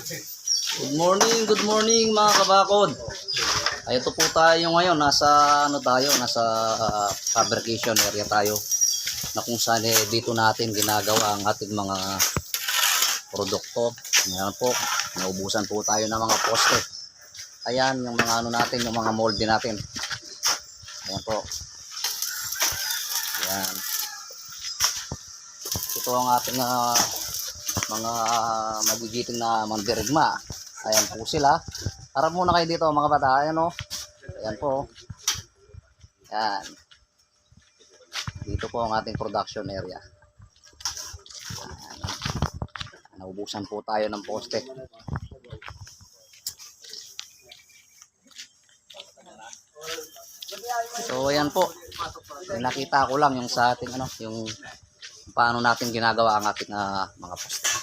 Good morning mga kabakod. Ay, ito po tayo ngayon, nasa fabrication area tayo na kung saan dito natin ginagawa ang ating mga produkto. Ngayon po, naubusan po tayo ng mga poste. Ayan, yung mga natin, yung mga molde natin. Ayan po. Ayan. Ito ang ating mga magigiting na mandirigma. Ayan po sila. Harap muna kayo dito mga bata. Ayan o. Ayan po. Ayan. Dito po ang ating production area. Ayan. Naubusan po tayo ng poste. So ayan po. Nakita ko lang yung sa ating yung paano natin ginagawa ang ating mga poste.